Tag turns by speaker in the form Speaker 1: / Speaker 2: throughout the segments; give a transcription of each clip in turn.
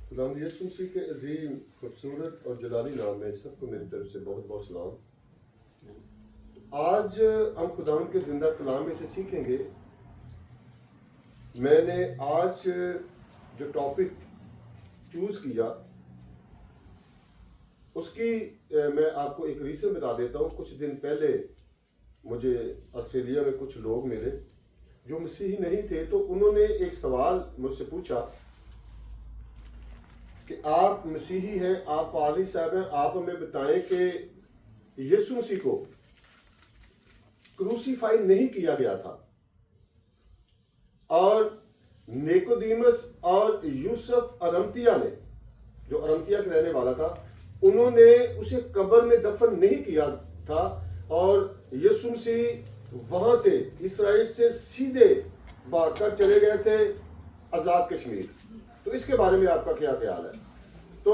Speaker 1: खुदावंद यीशु मसीह के अजीम खूबसूरत और जलाली नाम में सबको मेरी तरफ से बहुत बहुत सलाम। आज हम खुदावंद के जिंदा कलाम में से सीखेंगे। मैंने आज जो टॉपिक चूज किया उसकी मैं आपको एक रीज़न बता देता हूँ। कुछ दिन पहले मुझे ऑस्ट्रेलिया में कुछ लोग मिले जो मसीही नहीं थे, तो उन्होंने एक सवाल मुझसे पूछा कि आप मसीही हैं, आप पादरी साहब हैं, आप हमें बताएं कि यीशु मसीह को क्रूसीफाई नहीं किया गया था और निकोदेमस और यूसुफ अरमतिया ने, जो अरमतिया के रहने वाला था, उन्होंने उसे कब्र में दफन नहीं किया था और यीशु मसीह वहां से इसराइल से सीधे भागकर चले गए थे आजाद कश्मीर। तो इसके बारे में आपका क्या ख्याल है? तो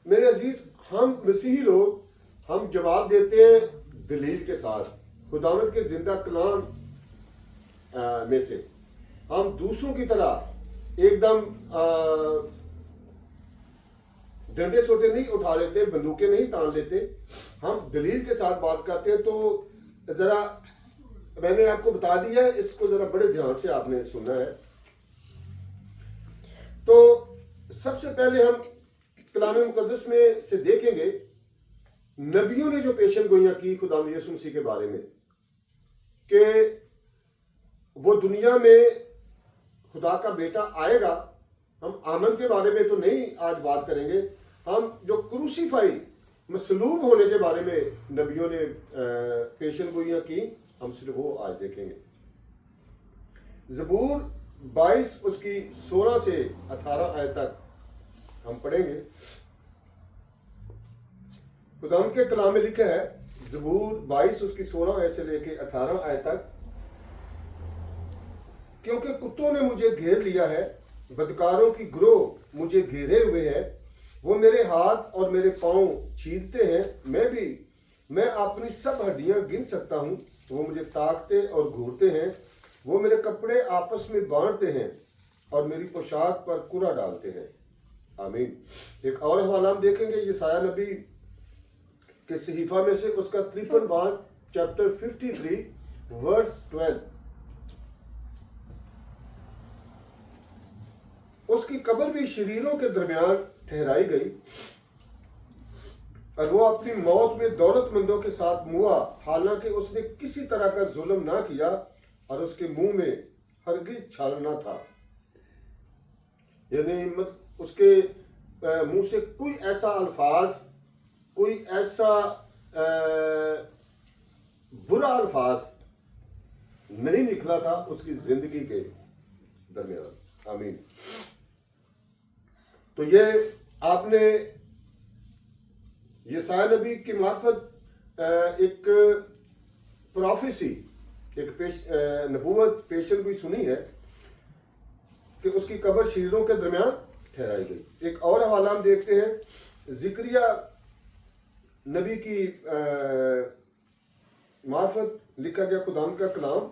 Speaker 1: मेरे अजीज, हम मसीही लोग हम जवाब देते हैं दलील के साथ। खुदावंद के जिंदा कलाम में से हम दूसरों की तरह एकदम डंडे सोटे नहीं उठा लेते, बंदूकें नहीं तान लेते, हम दलील के साथ बात करते हैं। तो जरा मैंने आपको बता दिया है, इसको जरा बड़े ध्यान से आपने सुनना है। तो सबसे पहले हम कलाम मुकद्दस में से देखेंगे नबियों ने जो पेशन गोइयां की खुदा यीशु मसीह के बारे में कि वो दुनिया में खुदा का बेटा आएगा। हम आमन के बारे में तो नहीं आज बात करेंगे, हम जो क्रूसीफाई मसलूब होने के बारे में नबियों ने पेशन गोइयां की, हम सिर्फ वो आज देखेंगे। ज़बूर 22 उसकी 16 से 18 आयत तक हम पढ़ेंगे। खुदाम के कलाम में लिखा है, ज़बूर 22 उसकी 16 आयत से लेके 18 आयत तक, क्योंकि कुत्तों ने मुझे घेर लिया है, बदकारों की ग्रोह मुझे घेरे हुए है, वो मेरे हाथ और मेरे पांव चीरते हैं, मैं अपनी सब हड्डियां गिन सकता हूं। वो मुझे ताकते और घूरते हैं, वो मेरे कपड़े आपस में बांटते हैं और मेरी पोशाक पर कुरा डालते हैं। आमीन। एक और हवाला हम देखेंगे यशायाह नबी के सहीफा में से, उसका 53 बाब चैप्टर 53 वर्स 12। उसकी कब्र भी शरीरों के दरमियान ठहराई गई और वो अपनी मौत में दौलतमंदों के साथ मुआ, हालांकि उसने किसी तरह का जुल्म ना किया और उसके मुंह में हरगिज छालना था। यानी उसके मुंह से कोई ऐसा अल्फाज, कोई ऐसा बुरा अल्फाज नहीं निकला था उसकी जिंदगी के दरमियान। आमीन। तो ये आपने यशायाह नबी की मार्फत एक प्रोफेसी, एक नबूवत पेशन कोई सुनी है कि उसकी कब्र शरीरों के दरमियान ठहराई गई। एक और हवाला हम देखते हैं, जिक्रिया नबी की मार्फत लिखा गया खुदाम का कलाम,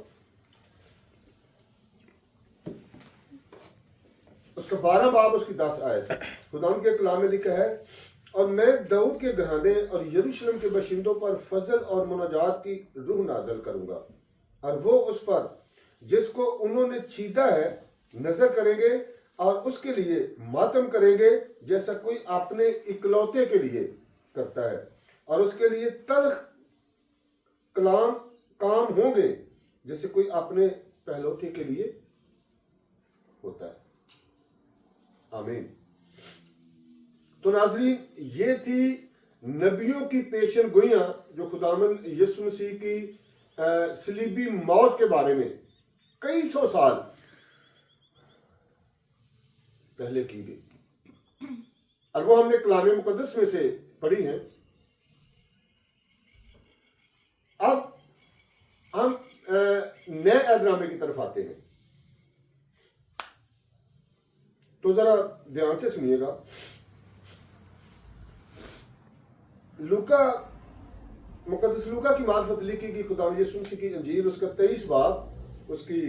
Speaker 1: उसका 12 बाब उसकी 10 आयत। खुदाम के कलाम में लिखा है, और मैं दाऊद के घराने और यरूशलेम के बाशिंदों पर फजल और मुनाजात की रूह नाजल करूंगा, और वो उस पर जिसको उन्होंने छीदा है नजर करेंगे और उसके लिए मातम करेंगे जैसा कोई अपने इकलौते के लिए करता है, और उसके लिए तल्ख कलाम काम होंगे जैसे कोई अपने पहलौठे के लिए होता है। आमीन। तो नाज़रीन, ये थी नबियों की पेशन गोइयां जो खुदावंद यीशु मसीह की सलीबी मौत के बारे में कई सौ साल पहले की गई, और वो हमने कलाम मुकद्दस में से पढ़ी है। अब हम नए ऐदनामे की तरफ आते हैं, तो जरा ध्यान से सुनिएगा। लूका मुकद्दस लूका की मार्फत लिखी गई खुदा यीशु मसीह की अंजील, उसका 23 बाब उसकी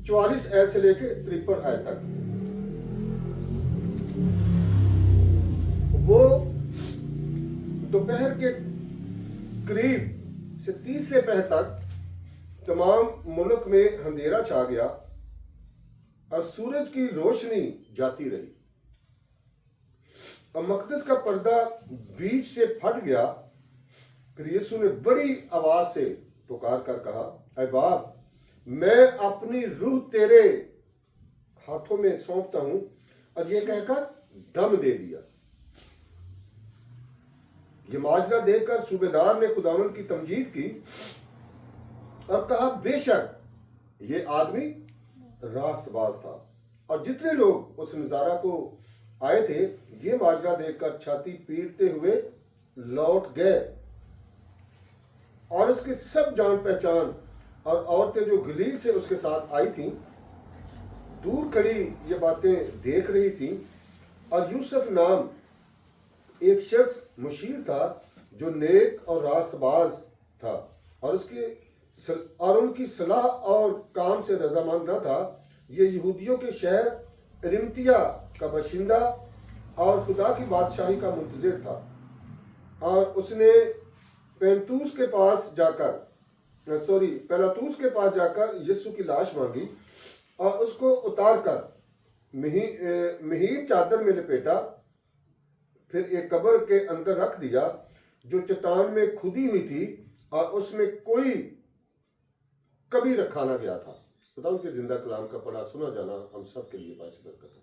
Speaker 1: 44 आयत से लेके 53 आयत तक। वो दोपहर के करीब से तीसरे पहर तक तमाम मुल्क में अंधेरा छा गया और सूरज की रोशनी जाती रही और मकदस का पर्दा बीच से फट गया। फिर यीशु ने बड़ी आवाज से पुकार कर कहा, ऐ बाप, मैं अपनी रूह तेरे हाथों में सौंपता हूं। और यह कहकर दम दे दिया। ये माजरा देखकर सूबेदार ने खुदावंद की तमजीद की और कहा, बेशक ये आदमी रास्तबाज था। और जितने लोग उस नजारा को आए थे, ये माजरा देखकर छाती पीटते हुए लौट गए। और उसके सब जान पहचान और औरतें जो गलील से उसके साथ आई थीं, दूर खड़ी ये बातें देख रही थीं। और यूसुफ नाम एक शख्स मुशीर था जो नेक और रास्तबाज था और उनकी सलाह और काम से रजामंद न था। ये यहूदियों के शहर अरिमतिया का बाशिंदा और खुदा की बादशाही का मुंतजिर था। और उसने पिलातूस के पास जाकर यीशु की लाश मांगी और उसको उतार कर महीन चादर में लपेटा। फिर एक कब्र के अंदर रख दिया जो चट्टान में खुदी हुई थी और उसमें कोई कभी रखा ना गया था। खुदा उनके जिंदा कलाम का पढ़ा सुना जाना हम सब के लिए बाइस बरकत हो।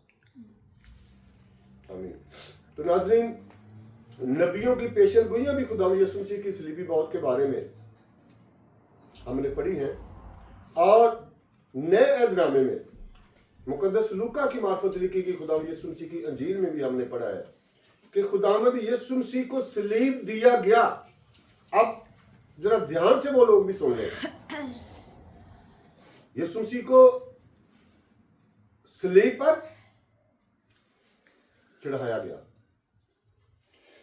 Speaker 1: आमीन। तो नाज़रीन, नबियों की पेशन गोइयां भी खुदा यीशु मसीह की सलीबी मौत के बारे में हमने पढ़ी हैं। और नए अहदनामे में मुकद्दस लूका की मार्फत लिखी गई खुदा यीशु मसीह की अंजील में भी हमने पढ़ा है कि खुदावंद यीशु मसीह को सलीब दिया गया। अब जरा ध्यान से वो लोग भी सुन लें। यीशु मसीह को सलीब पर चढ़ाया गया।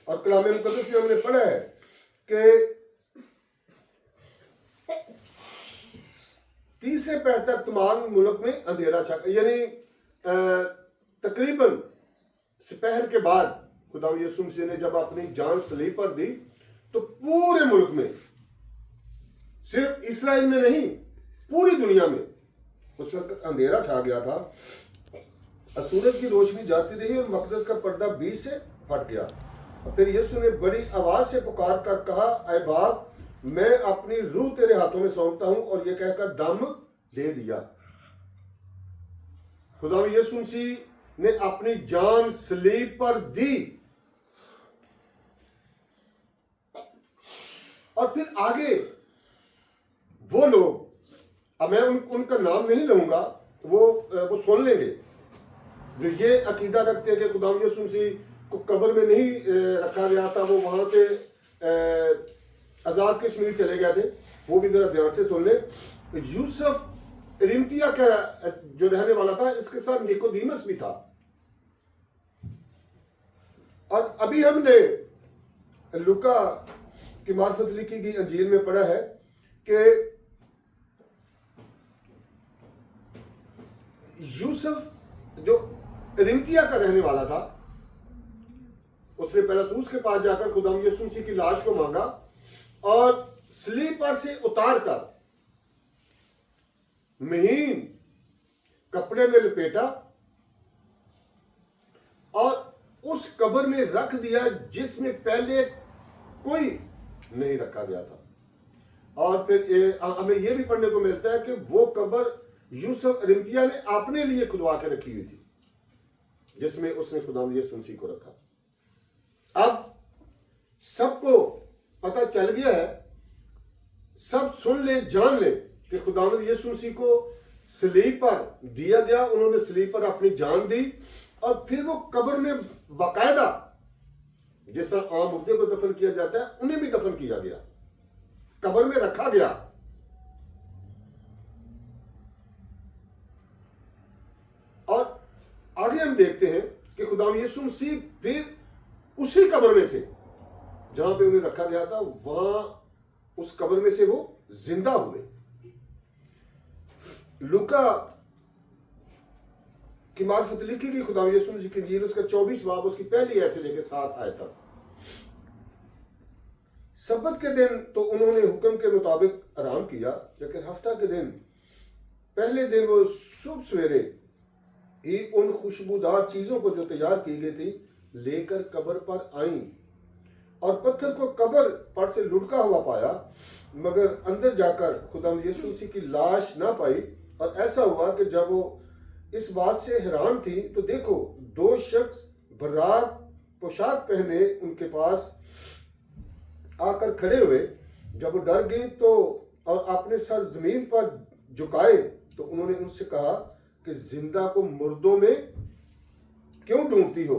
Speaker 1: और कलाम मुकद्दस में हमने पढ़ा है कि तीसरे पहर तक तमाम मुल्क में अंधेरा छा, यानी तकरीबन दोपहर के बाद खुदा यीशु मसीह ने जब अपनी जान सलीब पर दी तो पूरे मुल्क में, सिर्फ इस्राएल में नहीं, पूरी दुनिया में उस वक्त अंधेरा छा गया था। सूरज की रोशनी जाती रही और मकदस का पर्दा बीच से फट गया। और फिर यीशु ने बड़ी आवाज से पुकार कर कहा, ऐ बाप, मैं अपनी रूह तेरे हाथों में सौंपता हूं। और यह कहकर दम दे दिया। खुदा यीशु मसीह ने अपनी जान सलीब पर दी और फिर आगे वो लोग, अब मैं उनका नाम नहीं लूंगा, वो सुन लेंगे जो ये अकीदा रखते हैं कि खुदा यीशु मसीह को कब्र में नहीं रखा गया था, वो वहां से आजाद कश्मीर चले गए थे। वो भी जरा ध्यान से सुन ले। यूसुफ अरिमतिया का जो रहने वाला था, इसके साथ निकोदीमस भी था। और अभी हमने लूका की मार्फत लिखी गई अंजील में पढ़ा है कि यूसुफ जो अरिमतिया का रहने वाला था, उसने पिलातूस के पास जाकर खुदा यीशु मसीह की लाश को मांगा और सलीब पर से उतार कर महीन कपड़े में लपेटा और उस कब्र में रख दिया जिसमें पहले कोई नहीं रखा गया था। और फिर हमें यह भी पढ़ने को मिलता है कि वो कब्र यूसुफ अरिमतिया ने अपने लिए खुदवा के रखी हुई थी, जिसमें उसने खुदा यीशु मसीह को रखा। अब सबको पता चल गया है, सब सुन ले, जान ले कि खुदावंद यीशु मसीह को सलीब पर दिया गया। उन्होंने सलीब पर अपनी जान दी और फिर वो कब्र में बाकायदा, जिस तरह आम मुर्दे को दफन किया जाता है, उन्हें भी दफन किया गया, कब्र में रखा गया। और आगे हम देखते हैं कि खुदावंद यीशु मसीह फिर उसी कब्र में से जहां पे उन्हें रखा गया था, वहां उस कब्र में से वो जिंदा हुए। लूका की मार्फत लिखी गई खुदा यीशु मसीह की इंजील उसका 24 बाब उसकी पहली आयत से लेकर 7 आयत तक। सब्बत के दिन तो उन्होंने हुक्म के मुताबिक आराम किया, लेकिन हफ्ता के दिन पहले दिन वो सुबह सवेरे ही उन खुशबूदार चीजों को जो तैयार की गई थी लेकर कब्र पर आई और पत्थर को कब्र पर से लुढ़का हुआ पाया, मगर अंदर जाकर खुदा यीशु मसीह की लाश ना पाई। और ऐसा हुआ कि जब वो इस बात से हैरान थी तो देखो, दो शख्स बराक पोशाक पहने उनके पास आकर खड़े हुए। जब वो डर गई तो और अपने सर जमीन पर झुकाए तो उन्होंने उनसे कहा कि जिंदा को मुर्दों में क्यों ढूंढती हो,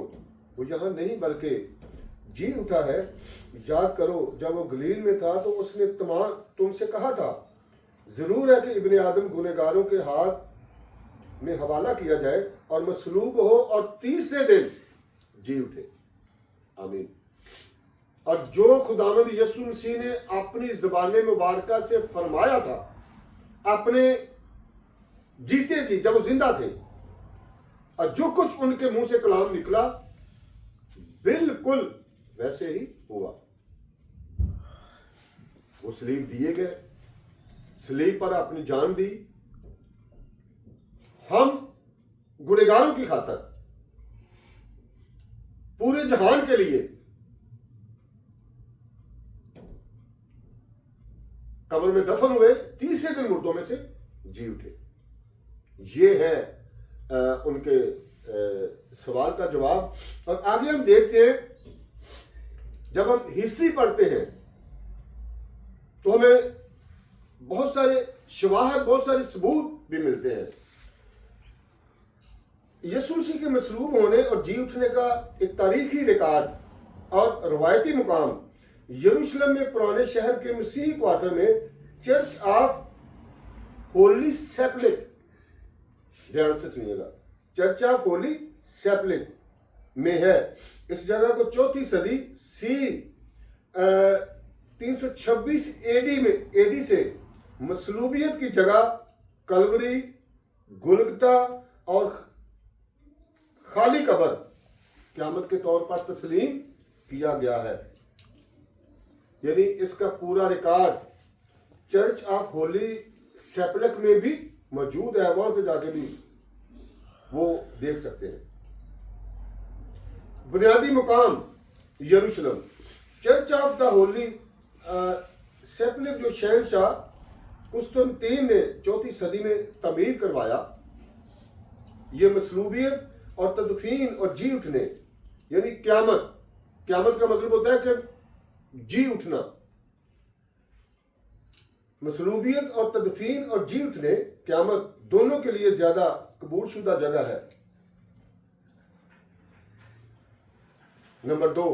Speaker 1: वो यहाँ नहीं बल्कि जी उठा है। याद करो, जब वो गलील में था तो उसने तुमसे कहा था, जरूर है कि इब्ने आदम गुनहगारों के हाथ में हवाला किया जाए और मसलूब हो और तीसरे दिन जी उठे। आमीन। और जो खुदावंद यीशु मसीह ने अपनी ज़बान मुबारका से फरमाया था अपने जीते जी जब वो जिंदा थे, और जो कुछ उनके मुंह से कलाम निकला बिल्कुल वैसे ही हुआ। वो सलीब दिए गए, सलीब पर अपनी जान दी हम गुनहगारों की खातर, पूरे जहान के लिए। कब्र में दफन हुए, तीसरे दिन मुर्दों में से जी उठे। ये है उनके सवाल का जवाब। और आगे हम देखते हैं, जब हम हिस्ट्री पढ़ते हैं तो हमें बहुत सारे शवाहद, बहुत सारे सबूत भी मिलते हैं। यीशु मसीह के मसलूब होने और जी उठने का एक तारीखी रिकॉर्ड और रवायती मुकाम यरूशलेम में पुराने शहर के मसीही क्वार्टर में चर्च ऑफ होली सेपलिक, ध्यान से सुनिएगा, चर्च ऑफ होली सेपलिक में है। इस जगह को चौथी सदी सी 326 एडी से मसलूबियत की जगह कलवरी, गुलगता और खाली कब्र क़यामत के तौर पर तस्लीम किया गया है। यानी इसका पूरा रिकॉर्ड चर्च ऑफ होली सेपलिक में भी मौजूद है, वहां से जाके भी वो देख सकते हैं। बुनियादी मुकाम यरूशलेम, चर्च ऑफ द होली सेपलिक जो शहंशाह कुस्तुनतीन ने चौथी सदी में तमीर करवाया। ये मसलूबियत और तदफीन और जी उठने यानी क़यामत का मतलब होता है कि जी उठना। मसलूबियत और तदफीन और जी उठने क़यामत दोनों के लिए ज्यादा कबूल शुदा जगह है। नंबर 2,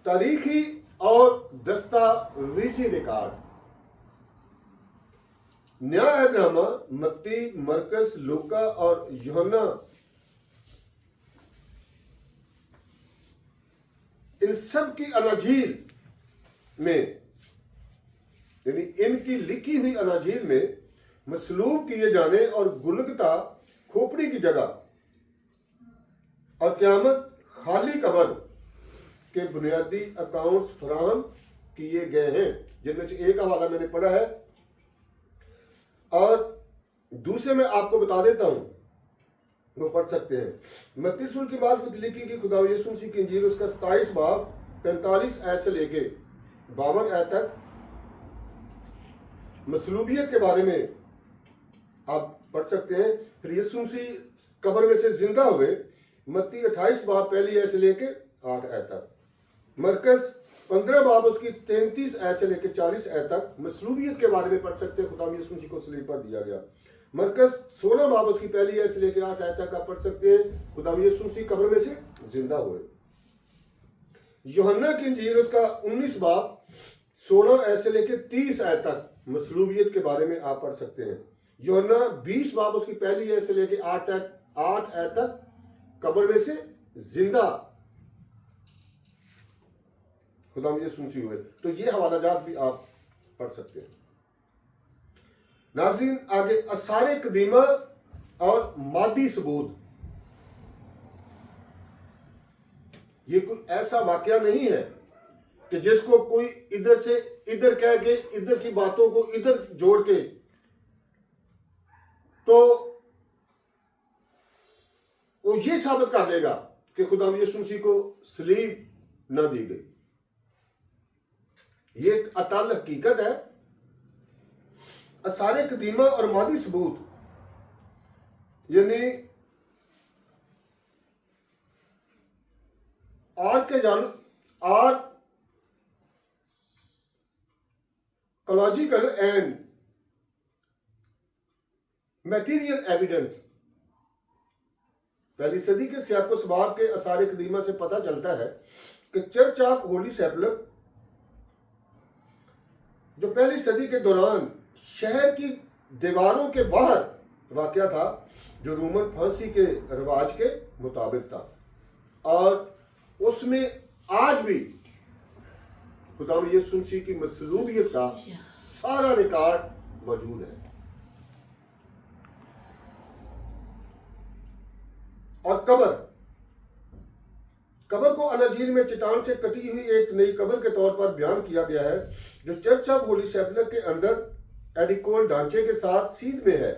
Speaker 1: तारीखी और दस्तावेजी रिकॉर्ड। न्यायनामा मत्ती, मरकस, लूका और यूहन्ना, इन सब की अनाजील में यानी इनकी लिखी हुई अनाजील में मसलूब किए जाने और गुलगता खोपड़ी की जगह और क़यामत खाली कब्र के बुनियादी अकाउंट्स फराहम किए गए हैं, जिनमें से एक हवाला मैंने पढ़ा है और दूसरे में आपको बता देता हूं, वो पढ़ सकते हैं। मत्ती रसूल की मार्फत लिखी कि खुदा यीशु मसीह की इंजील उसका 27 बाब 45 आयत से लेके 52 आयत तक मसलूबियत के बारे में आप पढ़ सकते हैं। फिर यीशु मसीह कब्र में से जिंदा हुए, मत्ती 28 बाब पहली आयत से लेके 8 आयत तक। मरकस 15 बाब उसकी 33 आयत से लेकर 40 आयत तक मसलूबियत के बारे में पढ़ सकते हैं। खुदा यीशु मसीह को सलीब पर दिया गया। मरकस 16 बाब उसकी पहली आयत से लेकर 8 आयत तक आप पढ़ सकते हैं। खुदा यीशु मसीह कब्र में से जिंदा हुए। यूहन्ना की इंजील उसका 19 बाब 16 आयत से लेकर 30 आयत तक मसलूबियत के बारे में आप पढ़ सकते हैं। यूहन्ना 20 बाब उसकी पहली आयत से लेकर 8 आयत तक कब्र में से जिंदा खुदा यीशु मसीह हुए। तो ये हवाला जात भी आप पढ़ सकते हैं। नाज़रीन, आगे आसार कदीमा और मादी सबूत। ये कोई ऐसा वाकया नहीं है कि जिसको कोई इधर से इधर कह के इधर की बातों को इधर जोड़ के तो वो ये साबित कर देगा कि खुदा यीशु मसीह को सलीब न दी गई। ये एक अटल हकीकत है। सारे कदीमा और मादी सबूत यानी आर्कोलॉजिकल एंड मटेरियल एविडेंस, पहली सदी के सियाको सबाब के आसार कदीमा से पता चलता है कि चर्च ऑफ होली सेपलर जो पहली सदी के दौरान शहर की दीवारों के बाहर वाकया था, जो रोमन फांसी के रिवाज के मुताबिक था, और उसमें आज भी खुदा यीशु मसीह की मसलूबियत का सारा रिकॉर्ड मौजूद है। और कब्र को अनाजील में चट्टान से कटी हुई एक नई कब्र के तौर पर बयान किया गया है, जो चर्च ऑफ होली सेपलर के अंदर एडिकोल ढांचे के साथ सीध में है।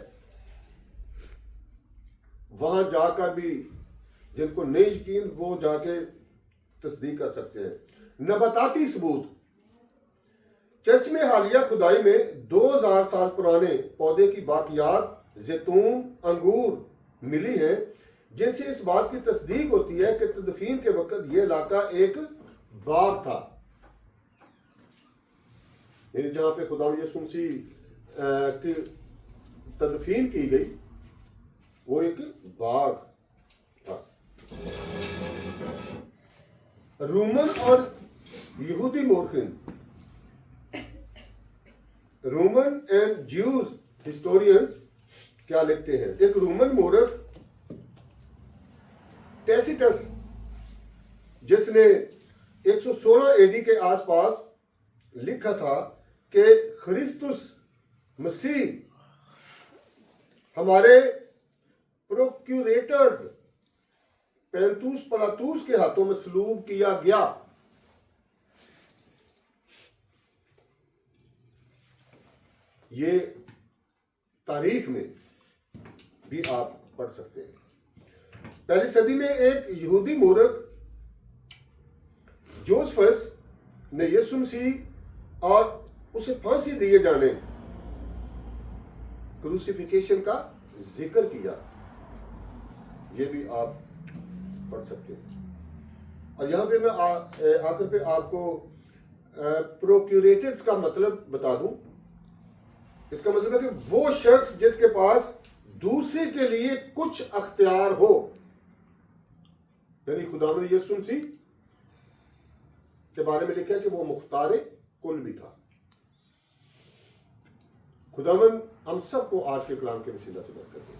Speaker 1: वहां जाकर भी जिनको नहीं यकीन वो जाके तस्दीक कर सकते हैं। नबाताती सबूत, चर्च में हालिया खुदाई में 2000 साल पुराने पौधे की बाकियात जैतून अंगूर मिली हैं, जिनसे इस बात की तस्दीक होती है कि तदफीन के वक्त यह इलाका एक बाग था। यानी जहां पे खुदा यीशु मसीह की तदफीन की गई वो एक बाग था। रोमन और यहूदी मोरखिन, रोमन एंड ज्यूज हिस्टोरियंस क्या लिखते हैं। एक रोमन मोरख टैसिटस, जिसने 116 एडी के आसपास लिखा था कि ख्रिस्तुस मसीह हमारे प्रोक्यूरेटर्स पेंतुस पलातुस के हाथों में सलूब किया गया। ये तारीख में भी आप पढ़ सकते हैं। पहली सदी में एक यहूदी मूर्ख जोसेफस ने यीशु मसीह और उसे फांसी दिए जाने क्रूसिफिकेशन का जिक्र किया। ये भी आप पढ़ सकते हैं। और यहां पे मैं आखिर पे आपको प्रोक्यूरेटर्स का मतलब बता दूं। इसका मतलब है कि वो शख्स जिसके पास दूसरे के लिए कुछ अख्तियार हो, यानी खुदावंद यीशु मसीह के बारे में लिखा है कि वो मुख्तार कुल भी था। खुदावंद हम सबको आज के कलाम के वसीला से बरकत दे।